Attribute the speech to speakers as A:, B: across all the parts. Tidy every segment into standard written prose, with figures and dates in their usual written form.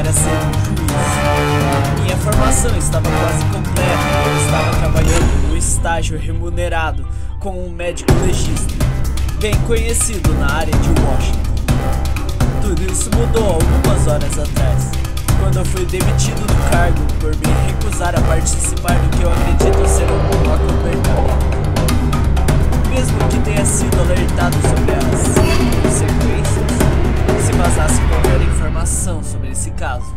A: para ser um juiz. Minha formação estava quase completa e eu estava trabalhando no estágio remunerado como um médico legista, bem conhecido na área de Washington. Tudo isso mudou algumas horas atrás, quando eu fui demitido do cargo por me recusar a participar do que eu acredito ser um acobertamento. Mesmo que tenha sido alertado sobre as consequências, se vazasse qualquer informação sobre esse caso,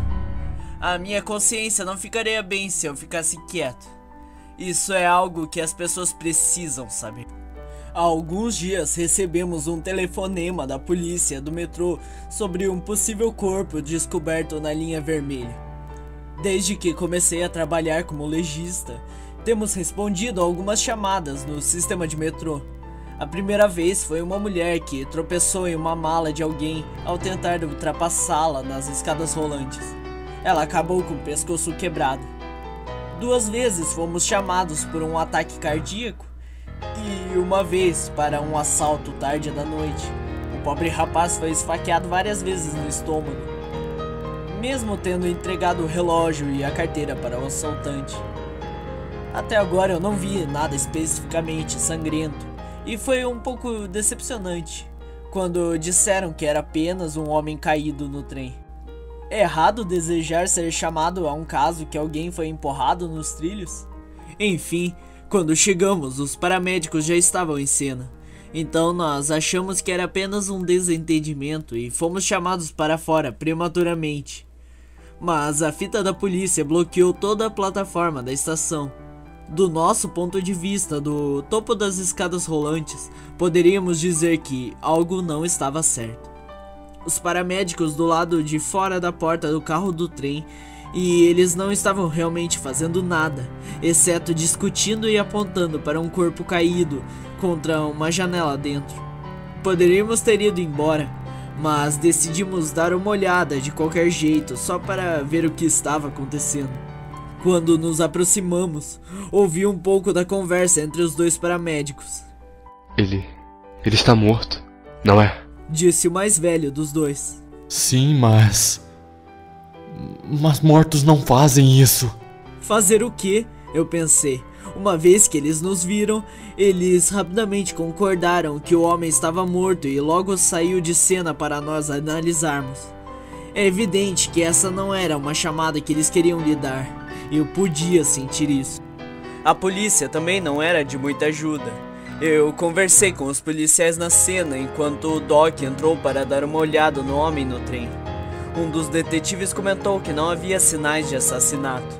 A: a minha consciência não ficaria bem se eu ficasse quieto. Isso é algo que as pessoas precisam saber. Há alguns dias recebemos um telefonema da polícia do metrô sobre um possível corpo descoberto na linha vermelha. Desde que comecei a trabalhar como legista, temos respondido a algumas chamadas no sistema de metrô. A primeira vez foi uma mulher que tropeçou em uma mala de alguém ao tentar ultrapassá-la nas escadas rolantes. Ela acabou com o pescoço quebrado. 2 vezes fomos chamados por um ataque cardíaco e uma vez para um assalto tarde da noite. O pobre rapaz foi esfaqueado várias vezes no estômago, mesmo tendo entregado o relógio e a carteira para o assaltante. Até agora eu não vi nada especificamente sangrento e foi um pouco decepcionante quando disseram que era apenas um homem caído no trem. É errado desejar ser chamado a um caso que alguém foi empurrado nos trilhos? Enfim, quando chegamos, os paramédicos já estavam em cena. Então nós achamos que era apenas um desentendimento e fomos chamados para fora prematuramente. Mas a fita da polícia bloqueou toda a plataforma da estação. Do nosso ponto de vista, do topo das escadas rolantes, poderíamos dizer que algo não estava certo. Os paramédicos do lado de fora da porta do carro do trem, e eles não estavam realmente fazendo nada, exceto discutindo e apontando para um corpo caído contra uma janela dentro. Poderíamos ter ido embora, mas decidimos dar uma olhada de qualquer jeito só para ver o que estava acontecendo. Quando nos aproximamos, ouvi um pouco da conversa entre os 2 paramédicos.
B: Ele está morto, não é?
A: Disse o mais velho dos 2.
C: Sim, mas mortos não fazem isso.
A: Fazer o quê? Eu pensei. Uma vez que eles nos viram, eles rapidamente concordaram que o homem estava morto e logo saiu de cena para nós analisarmos. É evidente que essa não era uma chamada que eles queriam lhe dar. Eu podia sentir isso. A polícia também não era de muita ajuda. Eu conversei com os policiais na cena enquanto o Doc entrou para dar uma olhada no homem no trem. Um dos detetives comentou que não havia sinais de assassinato.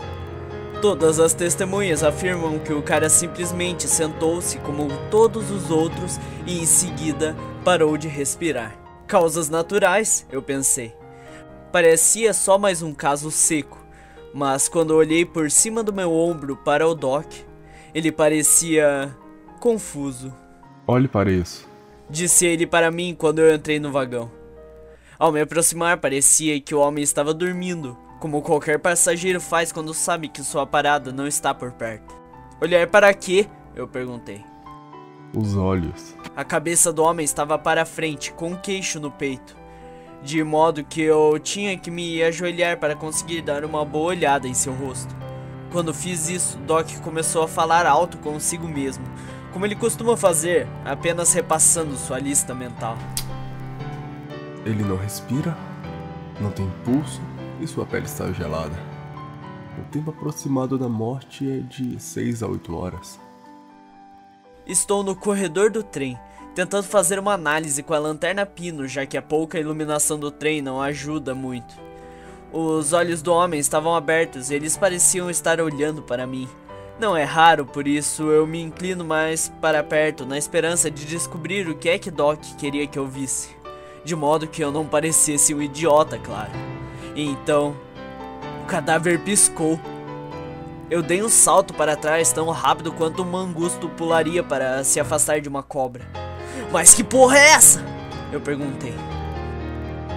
A: Todas as testemunhas afirmam que o cara simplesmente sentou-se como todos os outros e em seguida parou de respirar. Causas naturais, eu pensei. Parecia só mais um caso seco, mas quando olhei por cima do meu ombro para o Doc, ele parecia confuso.
D: Olhe para isso,
A: disse ele para mim quando eu entrei no vagão. Ao me aproximar, parecia que o homem estava dormindo, como qualquer passageiro faz quando sabe que sua parada não está por perto. Olhar para quê? Eu perguntei.
D: Os olhos.
A: A cabeça do homem estava para frente, com o queixo no peito, de modo que eu tinha que me ajoelhar para conseguir dar uma boa olhada em seu rosto. Quando fiz isso, Doc começou a falar alto consigo mesmo, como ele costuma fazer, apenas repassando sua lista mental.
D: Ele não respira, não tem pulso e sua pele está gelada. O tempo aproximado da morte é de 6 a 8 horas.
A: Estou no corredor do trem, tentando fazer uma análise com a lanterna pino, já que a pouca iluminação do trem não ajuda muito. Os olhos do homem estavam abertos e eles pareciam estar olhando para mim. Não é raro, por isso eu me inclino mais para perto na esperança de descobrir o que é que Doc queria que eu visse, de modo que eu não parecesse um idiota, claro. E então, o cadáver piscou. Eu dei um salto para trás tão rápido quanto um mangusto pularia para se afastar de uma cobra. Mas que porra é essa? Eu perguntei.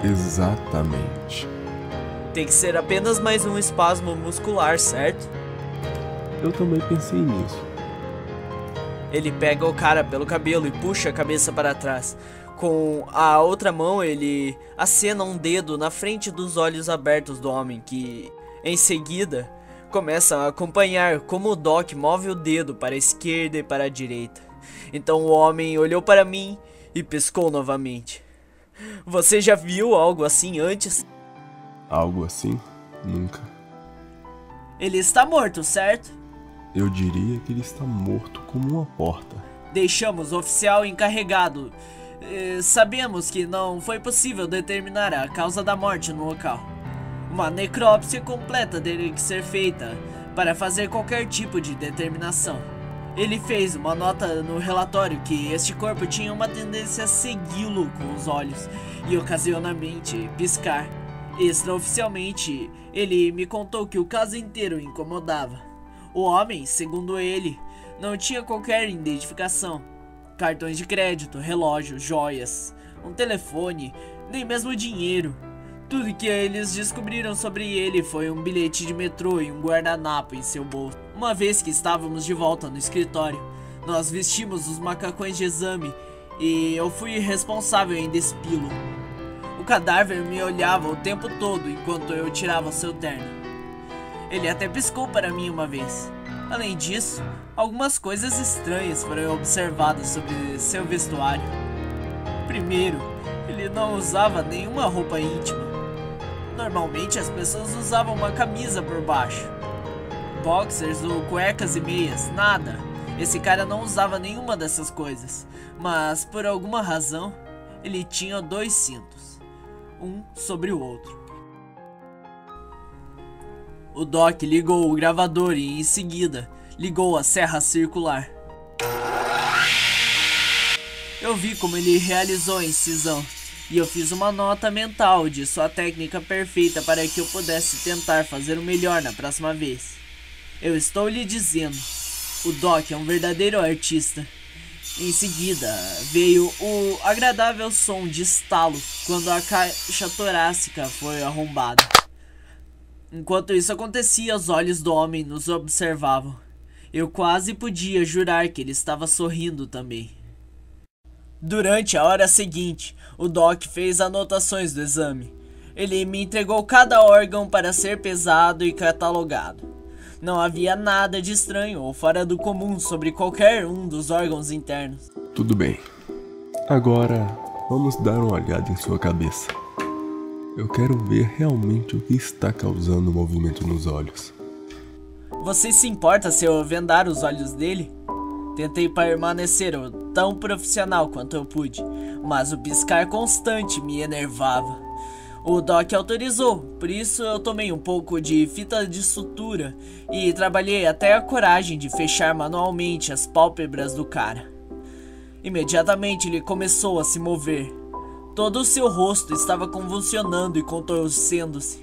D: Exatamente.
A: Tem que ser apenas mais um espasmo muscular, certo?
D: Eu também pensei nisso.
A: Ele pega o cara pelo cabelo e puxa a cabeça para trás, Com a outra mão, ele acena um dedo na frente dos olhos abertos do homem, que, em seguida, começa a acompanhar como o Doc move o dedo para a esquerda e para a direita. Então o homem olhou para mim e piscou novamente. Você já viu algo assim antes?
D: Algo assim? Nunca.
A: Ele está morto, certo?
D: Eu diria que ele está morto como uma porta.
A: Deixamos o oficial encarregado. Sabemos que não foi possível determinar a causa da morte no local. Uma necrópsia completa teria que ser feita para fazer qualquer tipo de determinação. Ele fez uma nota no relatório que este corpo tinha uma tendência a segui-lo com os olhos e ocasionalmente piscar. Extraoficialmente, ele me contou que o caso inteiro o incomodava. O homem, segundo ele, não tinha qualquer identificação. Cartões de crédito, relógio, joias, um telefone, nem mesmo dinheiro. Tudo que eles descobriram sobre ele foi um bilhete de metrô e um guardanapo em seu bolso. Uma vez que estávamos de volta no escritório, nós vestimos os macacões de exame e eu fui responsável em despi-lo. O cadáver me olhava o tempo todo enquanto eu tirava seu terno. Ele até piscou para mim uma vez. Além disso, algumas coisas estranhas foram observadas sobre seu vestuário. Primeiro, ele não usava nenhuma roupa íntima. Normalmente as pessoas usavam uma camisa por baixo. Boxers ou cuecas e meias, nada. Esse cara não usava nenhuma dessas coisas. Mas por alguma razão, ele tinha 2 cintos. Um sobre o outro. O Doc ligou o gravador e em seguida ligou a serra circular. Eu vi como ele realizou a incisão. E eu fiz uma nota mental de sua técnica perfeita para que eu pudesse tentar fazer o melhor na próxima vez. Eu estou lhe dizendo, o Doc é um verdadeiro artista. Em seguida, veio o agradável som de estalo quando a caixa torácica foi arrombada. Enquanto isso acontecia, os olhos do homem nos observavam. Eu quase podia jurar que ele estava sorrindo também. Durante a hora seguinte, o Doc fez anotações do exame. Ele me entregou cada órgão para ser pesado e catalogado. Não havia nada de estranho ou fora do comum sobre qualquer um dos órgãos internos.
D: Tudo bem. Agora, vamos dar uma olhada em sua cabeça. Eu quero ver realmente o que está causando o movimento nos olhos.
A: Você se importa se eu vendar os olhos dele? Tentei permanecer tão profissional quanto eu pude, mas o piscar constante me enervava. O Doc autorizou, por isso eu tomei um pouco de fita de sutura e trabalhei até a coragem de fechar manualmente as pálpebras do cara. Imediatamente ele começou a se mover. Todo o seu rosto estava convulsionando e contorcendo-se,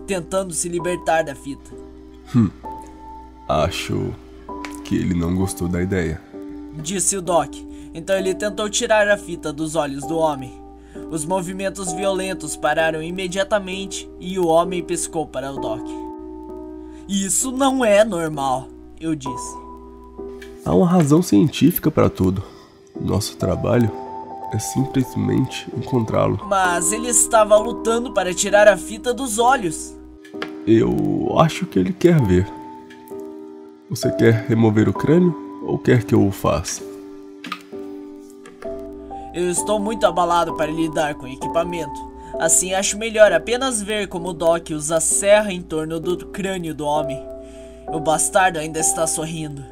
A: tentando se libertar da fita.
D: Acho que ele não gostou da ideia,
A: disse o Doc. Então ele tentou tirar a fita dos olhos do homem. Os movimentos violentos pararam imediatamente e o homem piscou para o Doc. Isso não é normal, eu disse.
D: Há uma razão científica para tudo. Nosso trabalho é simplesmente encontrá-lo.
A: Mas ele estava lutando para tirar a fita dos olhos.
D: Eu acho que ele quer ver. Você quer remover o crânio ou quer que eu o faça?
A: Eu estou muito abalado para lidar com o equipamento. Assim acho melhor apenas ver como o Doc usa a serra em torno do crânio do homem. O bastardo ainda está sorrindo.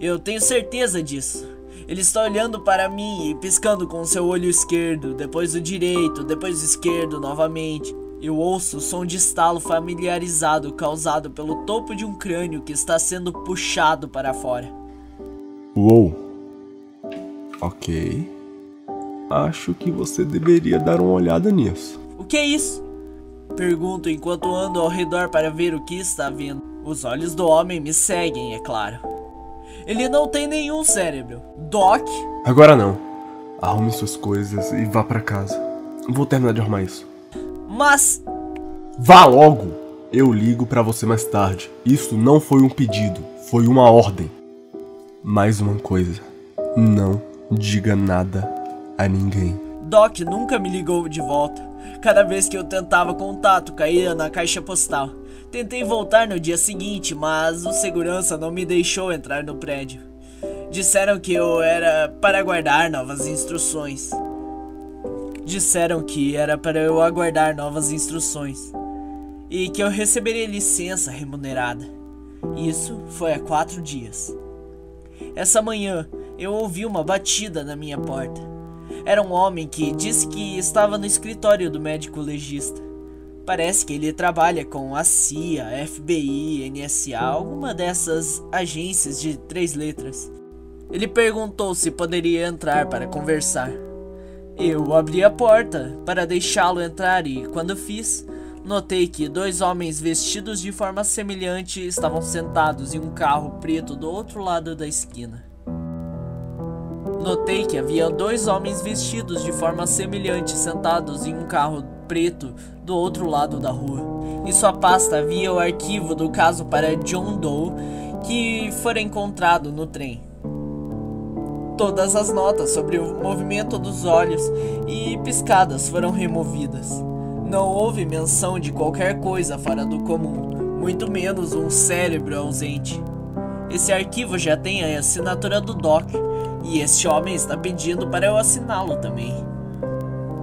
A: Eu tenho certeza disso. Ele está olhando para mim e piscando com seu olho esquerdo, depois o direito, depois o esquerdo novamente. Eu ouço o som de estalo familiarizado causado pelo topo de um crânio que está sendo puxado para fora.
D: Uou! Ok. Acho que você deveria dar uma olhada nisso.
A: O que é isso? Pergunto enquanto ando ao redor para ver o que está vendo. Os olhos do homem me seguem, é claro. Ele não tem nenhum cérebro. Doc?
D: Agora não. Arrume suas coisas e vá pra casa. Vou terminar de arrumar isso.
A: Mas...
D: Vá logo! Eu ligo pra você mais tarde. Isso não foi um pedido, foi uma ordem. Mais uma coisa. Não diga nada a ninguém.
A: Doc nunca me ligou de volta. Cada vez que eu tentava contato, caía na caixa postal. Tentei voltar no dia seguinte, mas o segurança não me deixou entrar no prédio. Disseram que eu era para aguardar novas instruções. E que eu receberia licença remunerada. Isso foi há 4 dias. Essa manhã, eu ouvi uma batida na minha porta. Era um homem que disse que estava no escritório do médico legista. Parece que ele trabalha com a CIA, FBI, NSA, alguma dessas agências de 3 letras. Ele perguntou se poderia entrar para conversar. Eu abri a porta para deixá-lo entrar e, quando fiz, notei que 2 homens vestidos de forma semelhante estavam sentados em um carro preto do outro lado da esquina. Notei que havia 2 homens vestidos de forma semelhante sentados em um carro preto do outro lado da rua. Em sua pasta havia o arquivo do caso para John Doe que fora encontrado no trem. Todas as notas sobre o movimento dos olhos e piscadas foram removidas. Não houve menção de qualquer coisa fora do comum, muito menos um cérebro ausente. Esse arquivo já tem a assinatura do Doc, e este homem está pedindo para eu assiná-lo também.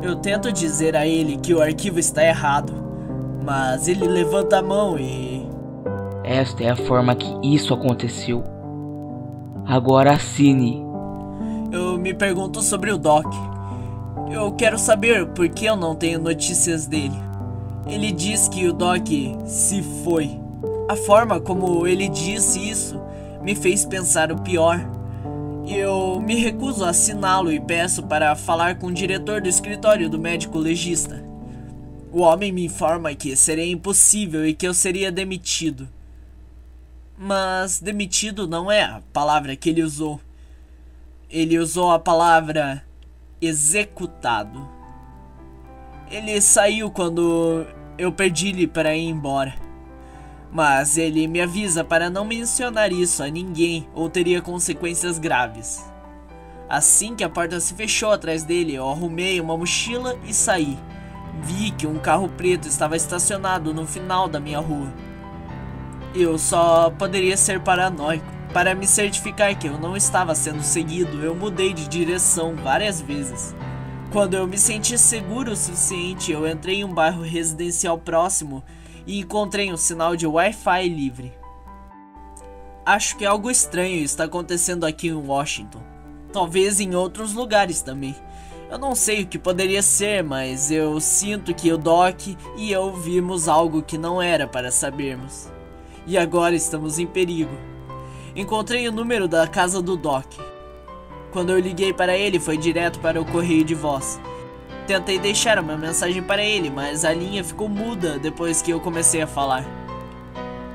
A: Eu tento dizer a ele que o arquivo está errado, mas ele levanta a mão e...
E: Esta é a forma que isso aconteceu. Agora assine.
A: Eu me pergunto sobre o Doc. Eu quero saber por que eu não tenho notícias dele. Ele diz que o Doc se foi. A forma como ele disse isso me fez pensar o pior. Eu me recuso a assiná-lo e peço para falar com o diretor do escritório do médico legista. O homem me informa que seria impossível e que eu seria demitido. Mas demitido não é a palavra que ele usou. Ele usou a palavra executado. Ele saiu quando eu pedi-lhe para ir embora. Mas ele me avisa para não mencionar isso a ninguém ou teria consequências graves. Assim que a porta se fechou atrás dele, eu arrumei uma mochila e saí. Vi que um carro preto estava estacionado no final da minha rua. Eu só poderia ser paranoico. Para me certificar que eu não estava sendo seguido, eu mudei de direção várias vezes. Quando eu me senti seguro o suficiente, eu entrei em um bairro residencial próximo e encontrei um sinal de Wi-Fi livre. Acho que algo estranho está acontecendo aqui em Washington. Talvez em outros lugares também. Eu não sei o que poderia ser, mas eu sinto que o Doc e eu vimos algo que não era para sabermos. E agora estamos em perigo. Encontrei o número da casa do Doc. Quando eu liguei para ele, foi direto para o correio de voz. Tentei deixar uma mensagem para ele, mas a linha ficou muda depois que eu comecei a falar.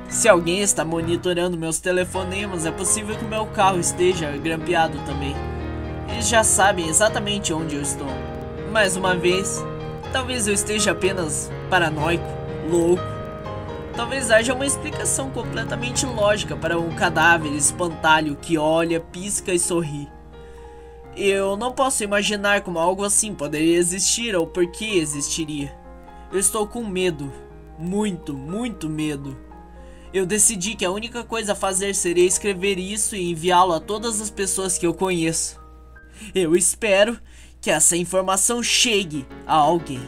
A: Se alguém está monitorando meus telefonemas, é possível que meu carro esteja grampeado também. Eles já sabem exatamente onde eu estou. Mais uma vez, talvez eu esteja apenas paranoico, louco. Talvez haja uma explicação completamente lógica para um cadáver espantalho que olha, pisca e sorri. Eu não posso imaginar como algo assim poderia existir ou por que existiria. Eu estou com medo. Muito, muito medo. Eu decidi que a única coisa a fazer seria escrever isso e enviá-lo a todas as pessoas que eu conheço. Eu espero que essa informação chegue a alguém.